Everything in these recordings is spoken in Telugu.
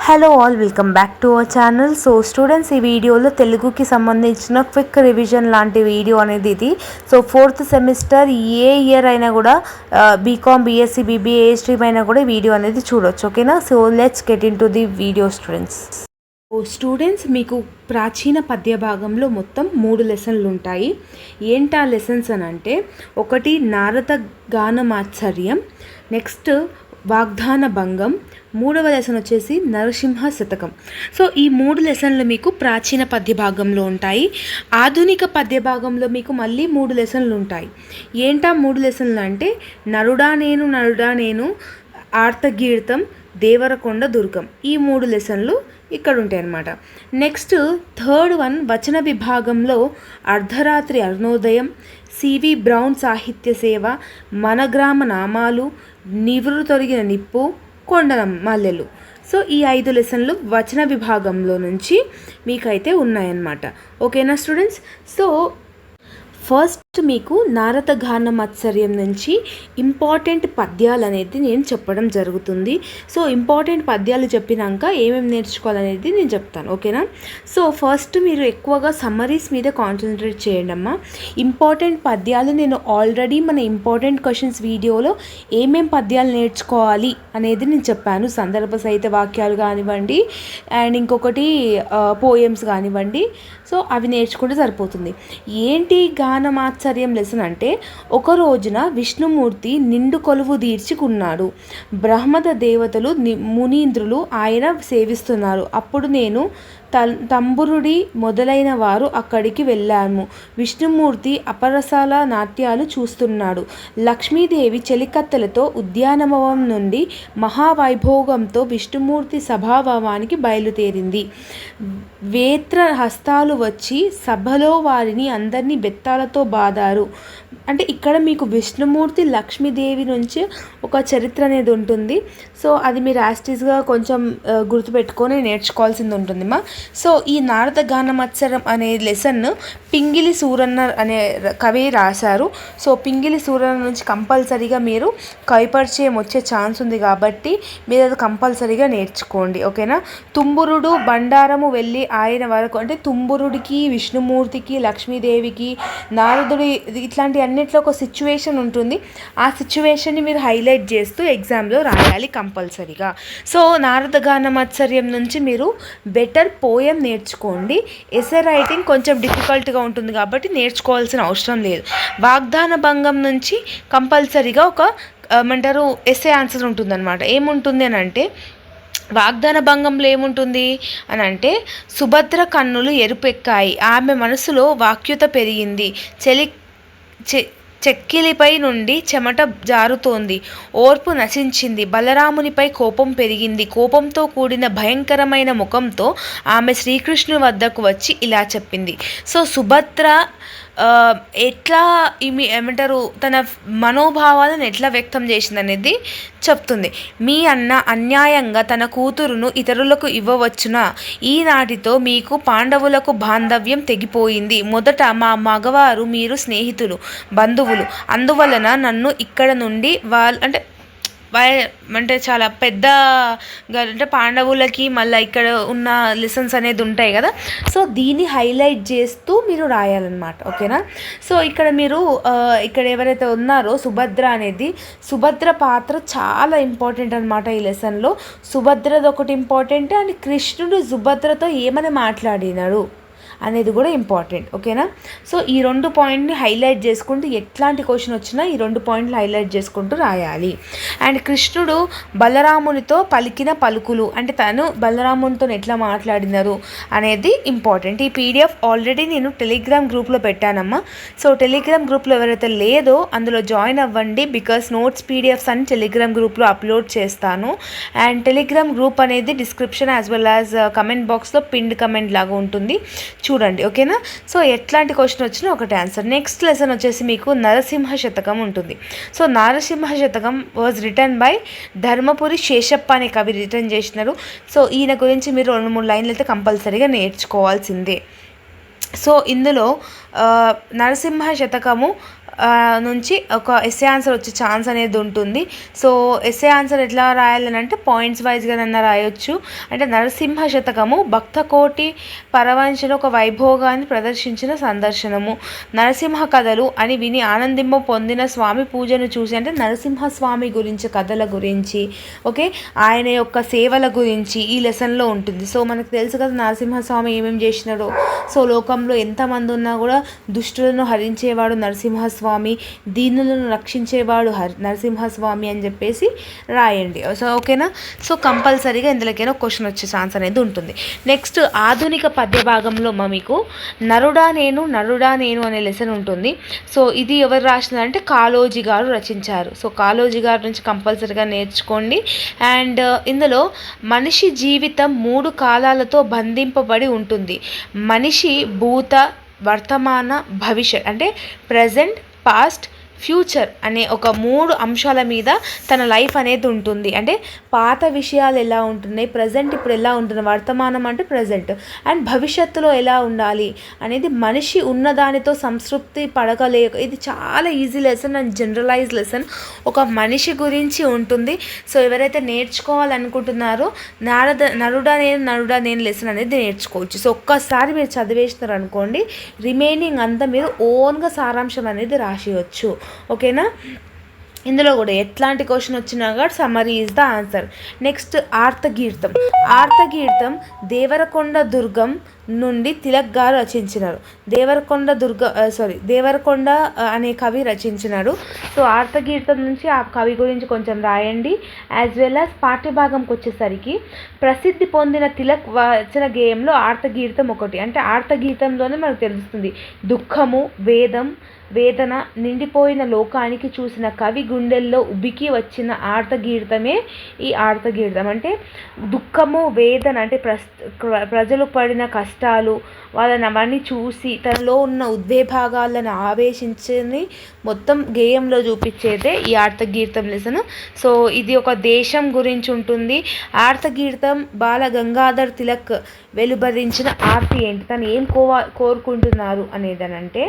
Hello all, welcome back to our channel. So students, ఈ వీడియోలో తెలుగుకి సంబంధించిన క్విక్ రివిజన్ లాంటి వీడియో అనేది ఇది. సో 4th సెమిస్టర్ ఏ ఇయర్ అయినా కూడా బీకామ్, బీఎస్సీ, బీబీఏ ఏ స్ట్రీమ్ అయినా కూడా ఈ వీడియో అనేది చూడొచ్చు. ఓకేనా? So let's get in to the video students. Students, మీకు ప్రాచీన పద్య భాగంలో మొత్తం 3 లెసన్లు ఉంటాయి. ఏంటా లెసన్స్ అని అంటే, ఒకటి నారద గానమాత్సర్యం, నెక్స్ట్ వాగ్దాన భంగం, 3వ లెసన్ వచ్చేసి నరసింహ శతకం. సో ఈ 3 లెసన్లు మీకు ప్రాచీన పద్య భాగంలో ఉంటాయి. ఆధునిక పద్య భాగంలో మీకు మళ్ళీ 3 లెసన్లు ఉంటాయి. ఏంటా 3 లెసన్లు అంటే, నరుడా నేను, ఆర్తగీర్తం, దేవరకొండ దుర్గం. ఈ 3 లెసన్లు ఇక్కడ ఉంటాయి అన్నమాట. నెక్స్ట్ 3rd వన్ వచన విభాగంలో అర్ధరాత్రి అరుణోదయం, సివి బ్రౌన్ సాహిత్య సేవ, మన గ్రామ నామాలు, నివురు తొరిగిన నిప్పు, కొండల మల్లెలు. సో ఈ 5 లెసన్లు వచన విభాగంలో నుంచి మీకైతే ఉన్నాయన్నమాట. ఓకేనా స్టూడెంట్స్? సో ఫస్ట్ మీకు నారద గానమాత్సర్యం నుంచి ఇంపార్టెంట్ పద్యాలు అనేది నేను చెప్పడం జరుగుతుంది. సో ఇంపార్టెంట్ పద్యాలు చెప్పినాక ఏమేమి నేర్చుకోవాలనేది నేను చెప్తాను. ఓకేనా? సో ఫస్ట్ మీరు ఎక్కువగా సమ్మరీస్ మీద కాన్సన్ట్రేట్ చేయండి అమ్మా. ఇంపార్టెంట్ పద్యాలు నేను ఆల్రెడీ మన ఇంపార్టెంట్ క్వశ్చన్స్ వీడియోలో ఏమేం పద్యాలు నేర్చుకోవాలి అనేది నేను చెప్పాను. సందర్భ సహిత వాక్యాలు కానివ్వండి, అండ్ ఇంకొకటి పోయమ్స్ కానివ్వండి. సో అవి నేర్చుకుంటే సరిపోతుంది. ఏంటి గానమాత్సర్యం లెసన్ అంటే, ఒక రోజున విష్ణుమూర్తి నిండు కొలువు తీర్చుకున్నాడు. బ్రహ్మద దేవతలు, మునీంద్రులు ఆయన సేవిస్తున్నారు. అప్పుడు నేను తంబురుడి మొదలైన వారు అక్కడికి వెళ్ళాము. విష్ణుమూర్తి అపరసాల నాట్యాలు చూస్తున్నాడు. లక్ష్మీదేవి చెలికత్తెలతో ఉద్యానవనం నుండి మహావైభోగంతో విష్ణుమూర్తి సభాభవానికి బయలుదేరింది. వేత్ర హస్తాలు వచ్చి సభలో వారిని అందరినీ బెత్తాలతో బాదారు. అంటే ఇక్కడ మీకు విష్ణుమూర్తి, లక్ష్మీదేవి నుంచి ఒక చరిత్ర అనేది ఉంటుంది. సో అది మీరు యాస్టీస్గా కొంచెం గుర్తుపెట్టుకొని నేర్చుకోవాల్సింది ఉంటుందిమా. సో ఈ నారద గానమాత్సర్యం అనే లెసన్ పింగిలి సూరన్న అనే కవి రాశారు. సో పింగిలి సూరన్న నుంచి కంపల్సరీగా మీరు కవిపరిచయం వచ్చే ఛాన్స్ ఉంది కాబట్టి మీరు అది కంపల్సరీగా నేర్చుకోండి. ఓకేనా? తుంబురుడు బండారము వెళ్ళి ఆయన వరకు, అంటే తుంబురుడికి, విష్ణుమూర్తికి, లక్ష్మీదేవికి, నారదుడి, ఇట్లాంటి అన్నిట్లో ఒక సిచ్యువేషన్ ఉంటుంది. ఆ సిచ్యువేషన్ని మీరు హైలైట్ చేస్తూ ఎగ్జామ్లో రాయాలి కంపల్సరీగా. సో నారద గానమాత్సర్యం నుంచి మీరు బెటర్ పోయం నేర్చుకోండి. ఎస్ఏ రైటింగ్ కొంచెం డిఫికల్ట్గా ఉంటుంది కాబట్టి నేర్చుకోవాల్సిన అవసరం లేదు. వాగ్దాన భంగం నుంచి కంపల్సరీగా ఒక ఏమంటారు ఎస్ఏ ఆన్సర్ ఉంటుందన్నమాట. ఏముంటుంది అని అంటే, వాగ్దాన భంగంలో ఏముంటుంది అని అంటే, సుభద్ర కన్నులు ఎరుపెక్కాయి, ఆమె మనసులో వాక్యుత పెరిగింది, చెక్కిలిపై నుండి చెమట జారుతోంది, ఓర్పు నశించింది, బలరామునిపై కోపం పెరిగింది, కోపంతో కూడిన భయంకరమైన ముఖంతో ఆమె శ్రీకృష్ణుని వద్దకు వచ్చి ఇలా చెప్పింది. సో సుభద్ర ఎట్లా ఏమంటారు తన మనోభావాలను ఎట్లా వ్యక్తం చేసింది అనేది చెప్తుంది. మీ అన్న అన్యాయంగా తన కూతురును ఇతరులకు ఇవ్వవచ్చునా? ఈనాటితో మీకు పాండవులకు బాంధవ్యం తెగిపోయింది. మొదట మా మగవారు, మీరు స్నేహితులు, బంధువులు, అందువలన నన్ను ఇక్కడ నుండి అంటే చాలా పెద్ద అంటే పాండవులకి మళ్ళీ ఇక్కడ ఉన్న లెసన్స్ అనేది ఉంటాయి కదా. సో దీన్ని హైలైట్ చేస్తూ మీరు రాయాలన్నమాట. ఓకేనా? సో ఇక్కడ మీరు ఇక్కడ ఎవరైతే ఉన్నారో సుభద్ర పాత్ర చాలా ఇంపార్టెంట్ అనమాట ఈ లెసన్లో. సుభద్రది ఒకటి ఇంపార్టెంట్, అండ్ కృష్ణుడు సుభద్రతో ఏమని మాట్లాడినాడు అనేది కూడా ఇంపార్టెంట్. ఓకేనా? సో ఈ 2 పాయింట్ని హైలైట్ చేసుకుంటూ ఎట్లాంటి క్వశ్చన్ వచ్చినా ఈ 2 పాయింట్లు హైలైట్ చేసుకుంటూ రాయాలి. అండ్ కృష్ణుడు బలరామునితో పలికిన పలుకులు, అంటే తను బలరామునితో ఎట్లా మాట్లాడినారు అనేది ఇంపార్టెంట్. ఈ పీడిఎఫ్ ఆల్రెడీ నేను టెలిగ్రామ్ గ్రూప్లో పెట్టానమ్మా. సో టెలిగ్రామ్ గ్రూప్లో ఎవరైతే లేదో అందులో జాయిన్ అవ్వండి, బికాస్ నోట్స్ పీడిఎఫ్స్ అని టెలిగ్రామ్ గ్రూప్లో అప్లోడ్ చేస్తాను. అండ్ టెలిగ్రామ్ గ్రూప్ అనేది description as well as comment బాక్స్లో పిన్డ్ కమెంట్ లాగా ఉంటుంది, చూడండి. ఓకేనా? సో ఎట్లాంటి క్వశ్చన్ వచ్చినా ఒకటి ఆన్సర్. నెక్స్ట్ లెసన్ వచ్చేసి మీకు నరసింహ శతకం ఉంటుంది. సో నరసింహ శతకం was written by Dharmapuri Sheshappa అనే కవి రిటర్న్ చేసినారు. సో ఈయన గురించి మీరు 2-3 లైన్లు అయితే కంపల్సరీగా నేర్చుకోవాల్సిందే. సో ఇందులో నరసింహ శతకము నుంచి ఒక ఎస్ఏ ఆన్సర్ వచ్చే ఛాన్స్ అనేది ఉంటుంది. సో ఎస్ఏ ఆన్సర్ ఎట్లా రాయాలని అంటే పాయింట్స్ వైజ్గానన్నా రాయొచ్చు. అంటే నరసింహ శతకము భక్త కోటి పరవంశన ఒక వైభోగాన్ని ప్రదర్శించిన సందర్శనము. నరసింహ కథలు అని విని ఆనందింప పొందిన స్వామి పూజను చూసి, అంటే నరసింహస్వామి గురించి కథల గురించి, ఓకే, ఆయన యొక్క సేవల గురించి ఈ లెసన్లో ఉంటుంది. సో మనకు తెలుసు కదా నరసింహస్వామి ఏమేమి చేసినాడో. సో లోకంలో ఎంతమంది ఉన్నా కూడా దుష్టులను హరించేవాడు నరసింహస్వామి, దీనులను రక్షించేవాడు నరసింహస్వామి అని చెప్పేసి రాయండి. సో ఓకేనా. సో కంపల్సరీగా ఇందులోకైనా క్వశ్చన్ వచ్చే ఛాన్స్ అనేది ఉంటుంది. నెక్స్ట్ ఆధునిక పద్య భాగంలో మీకు నరుడా నేను అనే లెసన్ ఉంటుంది. సో ఇది ఎవరు రాసినారంటే కాళోజీ గారు రచించారు. సో కాళోజీ గారి నుంచి కంపల్సరీగా నేర్చుకోండి. అండ్ ఇందులో మనిషి జీవితం 3 కాలాలతో బంధింపబడి ఉంటుంది. మనిషి భూత, వర్తమాన, భవిష్యత్ అంటే ప్రజెంట్, పాస్ట్, ఫ్యూచర్ అనే ఒక 3 అంశాల మీద తన లైఫ్ అనేది ఉంటుంది. అంటే పాత విషయాలు ఎలా ఉంటున్నాయి, ప్రజెంట్ ఇప్పుడు ఎలా ఉంటుంది, వర్తమానం అంటే ప్రజెంట్, అండ్ భవిష్యత్తులో ఎలా ఉండాలి అనేది మనిషి ఉన్నదానితో సంతృప్తి పడగలేక. ఇది చాలా easy lesson and generalize lesson, ఒక మనిషి గురించి ఉంటుంది. సో ఎవరైతే నేర్చుకోవాలనుకుంటున్నారో నరుడా నేను లెసన్ అనేది నేర్చుకోవచ్చు. సో ఒక్కసారి మీరు చదివేసినారు అనుకోండి, రిమైనింగ్ అంతా మీరు ఓన్గా సారాంశం అనేది రాసేయచ్చు. ఓకేనా. ఇందులో కూడా ఎట్లాంటి క్వశ్చన్ వచ్చినా కూడా summary is the answer. Next ఆర్తగీర్తం దేవరకొండ దుర్గం నుండి తిలక్ గారు రచించినారు. దేవరకొండ అనే కవి రచించినాడు. సో ఆర్తగీర్తం నుంచి ఆ కవి గురించి కొంచెం రాయండి. యాజ్ వెల్ యాజ్ పాఠ్యభాగంకి వచ్చేసరికి ప్రసిద్ధి పొందిన తిలక్ వచన గేయంలో ఆర్తగీర్తం ఒకటి. అంటే ఆర్తగీతంలోనే మనకు తెలుస్తుంది దుఃఖము, వేదన నిండిపోయిన లోకానికి చూసిన కవి గుండెల్లో ఉబికి వచ్చిన ఆర్తగీర్తమే ఈ ఆర్తగీర్తం. అంటే దుఃఖము, వేదన అంటే ప్రజలు పడిన కష్టాలు, వాళ్ళని అవన్నీ చూసి తనలో ఉన్న ఉద్వేగాలను ఆవేశించి మొత్తం గేయంలో చూపించేదే ఈ ఆర్తగీర్తం లెసన్. సో ఇది ఒక దేశం గురించి ఉంటుంది. ఆర్తగీర్తం బాల గంగాధర్ తిలక్ వెలువరించిన ఆర్తి ఏంటి, తను ఏం కోరుకుంటున్నారు అనేదనంటే,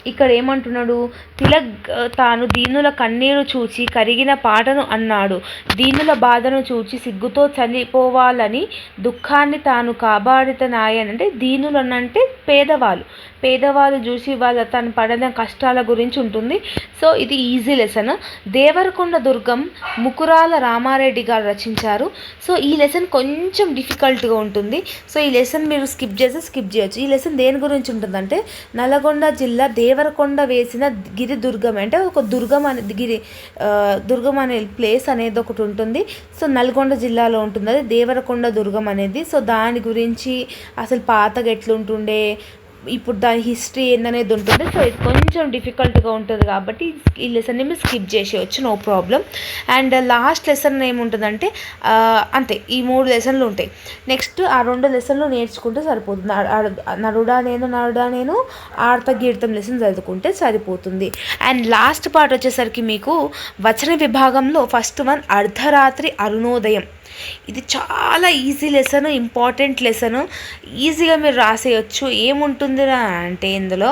ఇక్కడ ఏమంటున్నాడు, తిలక్ తాను దీనుల కన్నీరు చూచి కరిగిన పాటను అన్నాడు. దీనుల బాధను చూచి సిగ్గుతో చనిపోవాలని దుఃఖాన్ని తాను కాపాడితనాయనంటే, దీనులు అంటే పేదవాళ్ళు చూసి తను పడిన కష్టాల గురించి ఉంటుంది. సో ఇది ఈజీ లెసన్. దేవరకొండ దుర్గం ముకురాల రామారెడ్డి గారు రచించారు. సో ఈ లెసన్ కొంచెం డిఫికల్ట్గా ఉంటుంది. సో ఈ లెసన్ మీరు స్కిప్ చేయొచ్చు. ఈ లెసన్ దేని గురించి ఉంటుందంటే, నల్గొండ జిల్లా దేవరకొండ వేసిన గిరి దుర్గం, అంటే ఒక దుర్గం అనే ప్లేస్ అనేది ఒకటి ఉంటుంది. సో నల్గొండ జిల్లాలో ఉంటుంది అది దేవరకొండ దుర్గం అనేది. సో దాని గురించి అసలు పాతగా ఎట్లుంటుండే, ఇప్పుడు దాని హిస్టరీ ఏందనేది ఉంటుంది. సో ఇది కొంచెం డిఫికల్ట్గా ఉంటుంది కాబట్టి ఈ లెసన్ని మీరు స్కిప్ చేసేయచ్చు, no problem. And last lesson ఏముంటుందంటే అంతే, ఈ 3 లెసన్లు ఉంటాయి. నెక్స్ట్ ఆ 2 లెసన్లు నేర్చుకుంటే సరిపోతుంది. నరుడా నేను ఆర్తగీర్తం లెసన్ చదువుకుంటే సరిపోతుంది. అండ్ లాస్ట్ పార్ట్ వచ్చేసరికి మీకు వచన విభాగంలో ఫస్ట్ వన్ అర్ధరాత్రి అరుణోదయం. ఇది చాలా ఈజీ లెసన్, ఇంపార్టెంట్ లెసన్, ఈజీగా మీరు రాసేయచ్చు. ఏముంటుంది అంటే ఇందులో,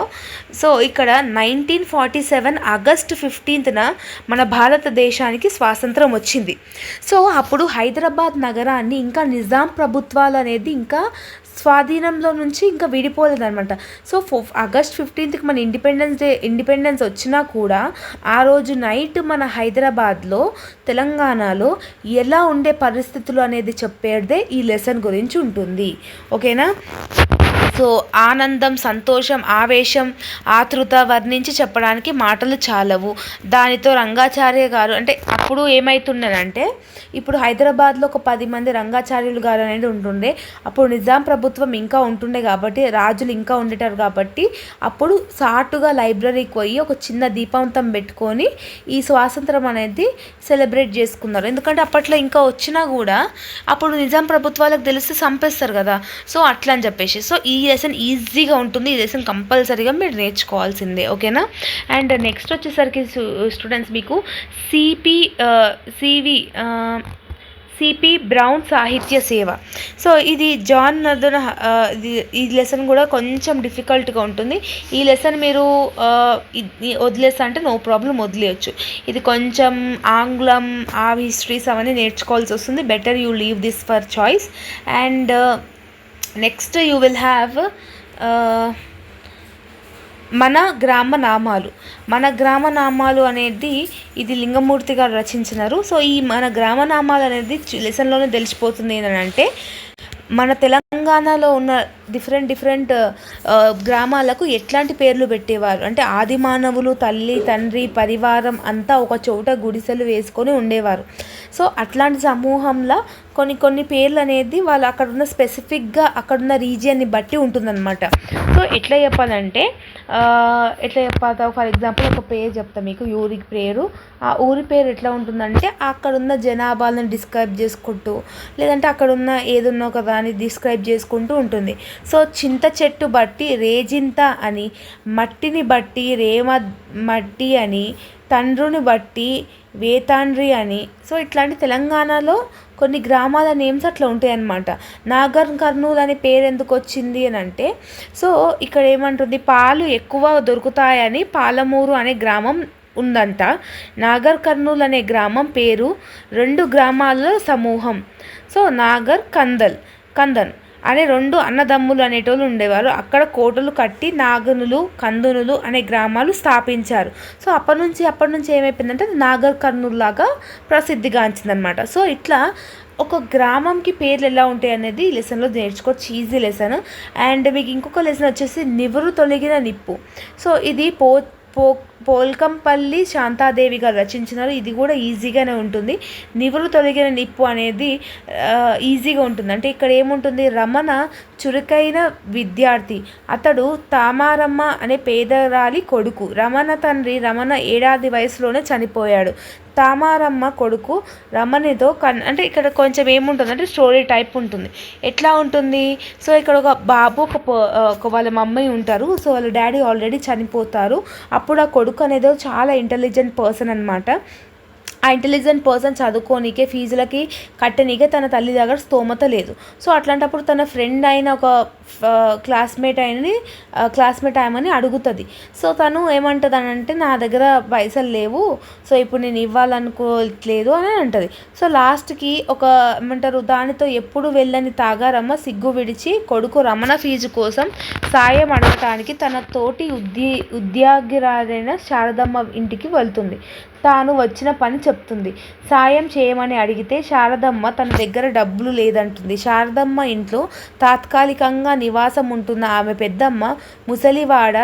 సో ఇక్కడ 1947 ఆగస్టు 15న మన భారతదేశానికి స్వాతంత్రం వచ్చింది. సో అప్పుడు హైదరాబాద్ నగరాన్ని ఇంకా నిజాం ప్రభుత్వాలు అనేది ఇంకా స్వాధీనంలో నుంచి ఇంకా విడిపోలేదన్నమాట. సో ఆగస్ట్ 15కి మన ఇండిపెండెన్స్ వచ్చినా కూడా ఆ రోజు నైట్ మన హైదరాబాద్లో, తెలంగాణలో ఎలా ఉండే పరిస్థితులు అనేది చెప్పేదే ఈ లెసన్ గురించి ఉంటుంది. ఓకేనా. సో ఆనందం, సంతోషం, ఆవేశం, ఆతృత వర్ణించి చెప్పడానికి మాటలు చాలవు. దానితో రంగాచార్య గారు, అంటే అప్పుడు ఏమవుతుండనంటే, ఇప్పుడు హైదరాబాద్లో ఒక 10 మంది రంగాచార్యులు గారు అనేది ఉంటుండే. అప్పుడు నిజాం ప్రభుత్వం ఇంకా ఉంటుండే కాబట్టి, రాజులు ఇంకా ఉండేటారు కాబట్టి, అప్పుడు సాటుగా లైబ్రరీకి పోయి ఒక చిన్న దీపంతం పెట్టుకొని ఈ స్వాతంత్రం అనేది సెలబ్రేట్ చేసుకున్నారు. ఎందుకంటే అప్పట్లో ఇంకా వచ్చినా కూడా అప్పుడు నిజాం ప్రభుత్వాలకు తెలిస్తే చంపేస్తారు కదా. సో అట్లా అని చెప్పేసి, సో ఈ లెసన్ ఈజీగా ఉంటుంది. ఈ లెసన్ కంపల్సరీగా మీరు నేర్చుకోవాల్సిందే. ఓకేనా. అండ్ నెక్స్ట్ వచ్చేసరికి స్టూడెంట్స్ మీకు సిపి బ్రౌన్ సాహిత్య సేవ. సో ఇది జాన్ నర్దన్. ఈ లెసన్ కూడా కొంచెం డిఫికల్ట్గా ఉంటుంది. ఈ లెసన్ మీరు వదిలేస్తా అంటే నో ప్రాబ్లం వదిలేయచ్చు. ఇది కొంచెం ఆంగ్లం హిస్టరీస్ అవన్నీ నేర్చుకోవాల్సి వస్తుంది. Better you leave this for choice. And next you will have మన గ్రామ నామాలు అనేది ఇది లింగమూర్తి గారు రచించినారు. సో ఈ మన గ్రామనామాలు అనేది లెసన్లోనే తెలిసిపోతుంది ఏంటంటే మన తెలంగాణలో ఉన్న డిఫరెంట్ గ్రామాలకు ఎట్లాంటి పేర్లు పెట్టేవారు అంటే ఆది మానవులు, తల్లి తండ్రి పరివారం అంతా ఒక చోట గుడిసెలు వేసుకొని ఉండేవారు. సో అట్లాంటి సమూహంలో కొన్ని పేర్లు అనేది వాళ్ళు అక్కడున్న స్పెసిఫిక్గా అక్కడున్న రీజియన్ని బట్టి ఉంటుందన్నమాట. సో ఎట్లా చెప్పాలంటే ఫర్ ఎగ్జాంపుల్ ఒక పేరు చెప్తా మీకు, ఊరి పేరు. ఆ ఊరి పేరు ఎట్లా ఉంటుందంటే అక్కడున్న జనాభాలను డిస్క్రైబ్ చేసుకుంటూ, లేదంటే అక్కడున్న ఏదున్నో కదా అని డిస్క్రైబ్ చేసుకుంటూ ఉంటుంది. సో చింత చెట్టు బట్టి రేజింత అని, మట్టిని బట్టి రేమ మట్టి అని, తండ్రుని బట్టి వేతాండ్రి అని. సో ఇట్లాంటి తెలంగాణలో కొన్ని గ్రామాల నేమ్స్ అట్లా ఉంటాయి అన్నమాట. నాగర్ కర్నూలు అనే పేరు ఎందుకు వచ్చింది అని అంటే, సో ఇక్కడ ఏమంటుంది, పాలు ఎక్కువ దొరుకుతాయని పాలమూరు అనే గ్రామం ఉందంట. నాగర్ కర్నూలు అనే గ్రామం పేరు 2 గ్రామాల సమూహం. సో నాగర్ కందన్ అనే 2 అన్నదమ్ములు అనేటోళ్ళు ఉండేవారు. అక్కడ కోటలు కట్టి నాగనులు కందునులు అనే గ్రామాలు స్థాపించారు. సో అప్పటి నుంచి ఏమైపోయిందంటే నాగర్ కర్నూలు లాగా ప్రసిద్ధిగాంచిందనమాట. సో ఇట్లా ఒక గ్రామంకి పేర్లు ఎలా ఉంటాయి అనేది ఈ లెసన్లో నేర్చుకోవచ్చు. Easy lesson. అండ్ మీకు ఇంకొక లెసన్ వచ్చేసి నివురు తొలగిన నిప్పు. సో ఇది పోల్కంపల్లి శాంతాదేవి గారు రచించినారు. ఇది కూడా ఈజీగానే ఉంటుంది. నివురు తొలగిన నిప్పు అనేది ఈజీగా ఉంటుంది. అంటే ఇక్కడ ఏముంటుంది, రమణ చురుకైన విద్యార్థి. అతడు తామారమ్మ అనే పేదరాలి కొడుకు. రమణ తండ్రి రమణ 7 వయసులోనే చనిపోయాడు. తామారమ్మ కొడుకు రమణితో అంటే ఇక్కడ కొంచెం ఏముంటుంది అంటే స్టోరీ టైప్ ఉంటుంది. ఎట్లా ఉంటుంది, సో ఇక్కడ ఒక బాబు ఒక వాళ్ళ మమ్మీ ఉంటారు. సో వాళ్ళ డాడీ ఆల్రెడీ చనిపోతారు. అప్పుడు ఆ కొడుకు అనేది చాలా ఇంటెలిజెంట్ పర్సన్ అనమాట. ఆ ఇంటెలిజెంట్ పర్సన్ చదువుకోనికే ఫీజులకి కట్టనీకే తన తల్లి దగ్గర స్తోమత లేదు. సో అట్లాంటప్పుడు తన ఫ్రెండ్ అయిన ఒక క్లాస్మేట్ ఆమెని అడుగుతుంది. సో తను ఏమంటుంది అని అంటే, నా దగ్గర పైసలు లేవు, సో ఇప్పుడు నేను ఇవ్వాలనుకోవట్లేదు అని అంటుంది. సో లాస్ట్కి ఏమంటారు, దానితో ఎప్పుడు వెళ్ళని తాగారమ్మ సిగ్గు విడిచి కొడుకు రమణ ఫీజు కోసం సాయం అడగటానికి తన తోటి ఉద్యోగిరాలైన శారదమ్మ ఇంటికి వెళ్తుంది. తాను వచ్చిన పని చెప్తుంది. సాయం చేయమని అడిగితే శారదమ్మ తన దగ్గర డబ్బులు లేదంటుంది. శారదమ్మ ఇంట్లో తాత్కాలికంగా నివాసం ఉంటున్న ఆమె పెద్దమ్మ ముసలివాడ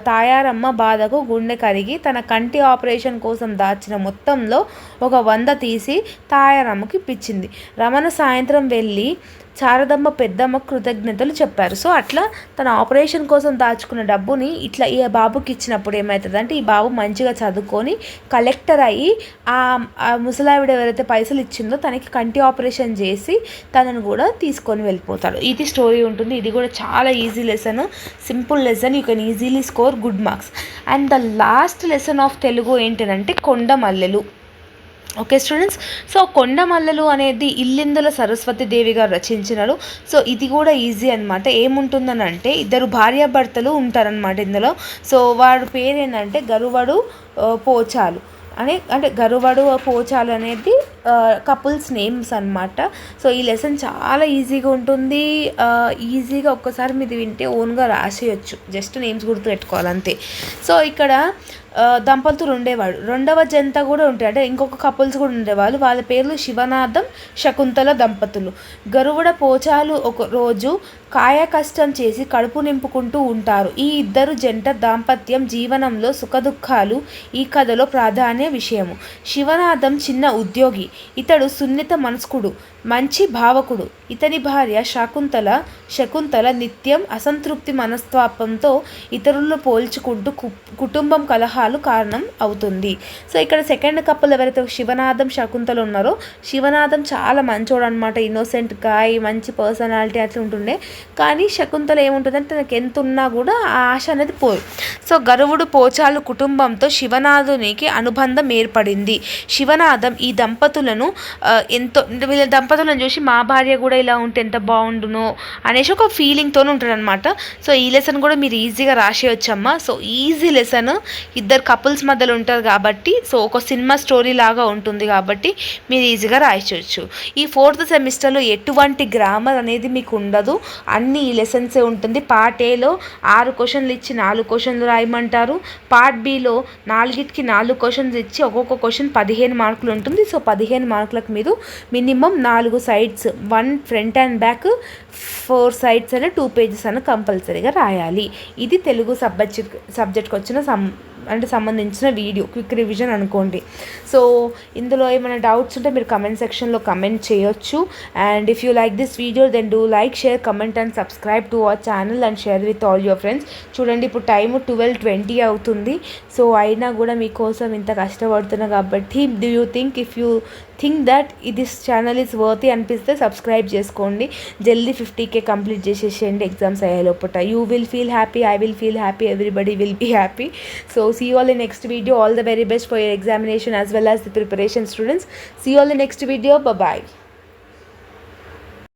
తాయారమ్మ బాధకు గుండె కరిగి తన కంటి ఆపరేషన్ కోసం దాచిన మొత్తంలో 100 తీసి తాయారమ్మకి ఇప్పించింది. రమణ సాయంత్రం వెళ్ళి శారదమ్మ పెద్దమ్మ కృతజ్ఞతలు చెప్పారు. సో అట్లా తన ఆపరేషన్ కోసం దాచుకున్న డబ్బుని ఇట్లా ఈ బాబుకి ఇచ్చినప్పుడు ఏమవుతుంది అంటే, ఈ బాబు మంచిగా చదువుకొని కలెక్టర్ అయ్యి ఆ ముసలావిడ ఎవరైతే పైసలు ఇచ్చిందో తనకి కంటి ఆపరేషన్ చేసి తనను కూడా తీసుకొని వెళ్ళిపోతాడు. ఇది స్టోరీ ఉంటుంది. ఇది కూడా చాలా easy lesson, simple lesson. You can easily score good marks. And the last lesson of Telugu ఏంటంటే కొండమల్లెలు. ఓకే స్టూడెంట్స్, సో కొండమల్లెలు అనేది ఇల్లిందుల సరస్వతి దేవి గారు రచించినారు. సో ఇది కూడా ఈజీ అనమాట. ఏముంటుందని అంటే, 2 భార్యాభర్తలు ఉంటారనమాట ఇందులో. సో వాడి పేరు ఏంటంటే గరువడు పోచాలు అంటే గరువడు పోచాలు అనేది కపుల్స్ నేమ్స్ అనమాట. సో ఈ లెసన్ చాలా ఈజీగా ఉంటుంది. ఈజీగా ఒక్కసారి మీరు వింటే ఓన్గా రాసేయచ్చు, జస్ట్ నేమ్స్ గుర్తు పెట్టుకోవాలి అంతే. సో ఇక్కడ దంపతులు ఉండేవాడు. 2వ జంట కూడా ఉంటాయి, అంటే ఇంకొక కపుల్స్ కూడా ఉండేవాళ్ళు. వాళ్ళ పేర్లు శివనాథం శకుంతల దంపతులు. గరువుడ పోచాలు ఒక రోజు కాయ కష్టం చేసి కడుపు నింపుకుంటూ ఉంటారు. ఈ 2 జంట దాంపత్యం జీవనంలో సుఖదుఖాలు ఈ కథలో ప్రాధాన్య విషయము. శివనాథం చిన్న ఉద్యోగి. ఇతడు సున్నిత మనస్కుడు, మంచి భావకుడు. ఇతని భార్య శకుంతల నిత్యం అసంతృప్తి మనస్తాపంతో ఇతరులను పోల్చుకుంటూ కుటుంబం కలహాలు పుస్తకాలు కారణం అవుతుంది. సో ఇక్కడ సెకండ్ కపుల్ ఎవరైతే శివనాథం శకుంతల ఉన్నారో, శివనాథం చాలా మంచోడు అనమాట, ఇన్నోసెంట్ గాయ్, మంచి పర్సనాలిటీ అట్లా ఉంటుండే. కానీ శకుంతల ఏముంటుందంటే తనకు ఎంత ఉన్నా కూడా ఆ ఆశ అనేది పోయి. సో గరువుడు పోచాలు కుటుంబంతో శివనాథునికి అనుబంధం ఏర్పడింది. శివనాథం ఈ దంపతులను ఎంతో, వీళ్ళ దంపతులను చూసి మా భార్య కూడా ఇలా ఉంటే ఎంత బాగుండునో అనేసి ఒక ఫీలింగ్తోనే ఉంటాడనమాట. సో ఈ లెసన్ కూడా మీరు ఈజీగా రాసేయచ్చమ్మా. సో ఈజీ లెసన్, ఇద్దరు కపుల్స్ మధ్యలో ఉంటారు కాబట్టి, సో ఒక సినిమా స్టోరీ లాగా ఉంటుంది కాబట్టి మీరు ఈజీగా రాయచ్చు. ఈ 4th సెమిస్టర్లో ఎటువంటి గ్రామర్ అనేది మీకు ఉండదు, అన్ని ఈ లెసన్సే ఉంటుంది. పార్ట్ ఏలో 6 క్వశ్చన్లు ఇచ్చి 4 క్వశ్చన్లు రాయమంటారు. పార్ట్ బిలో 4కి 4 క్వశ్చన్స్ ఇచ్చి ఒక్కొక్క క్వశ్చన్ 15 మార్కులు ఉంటుంది. సో 15 మార్కులకు మీరు minimum 4 sides, 1 front and back, 4 sides అనే 2 పేజెస్ అని కంపల్సరీగా రాయాలి. ఇది తెలుగు సబ్జెక్ట్కి వచ్చిన సంబంధించిన వీడియో, క్విక్ రివిజన్ అనుకోండి. సో ఇందులో ఏమైనా డౌట్స్ ఉంటే మీరు కమెంట్ సెక్షన్లో కమెంట్ చేయొచ్చు. And if you like this video then do like, share, comment and subscribe to our channel and share with all your friends. చూడండి ఇప్పుడు టైము 12:20 అవుతుంది. సో అయినా కూడా మీకోసం ఇంత కష్టపడుతున్నా కాబట్టి, do you think, if you think that this channel is worthy అనిపిస్తే సబ్స్క్రైబ్ చేసుకోండి. జల్దీ 50K కంప్లీట్ చేసేసేయండి ఎగ్జామ్స్ అయ్యే లోపల. You will feel happy, I will feel happy, everybody will be happy. So see you all in next video. All the very best for your examination as well as the preparation, students. See you all in next video. Bye bye.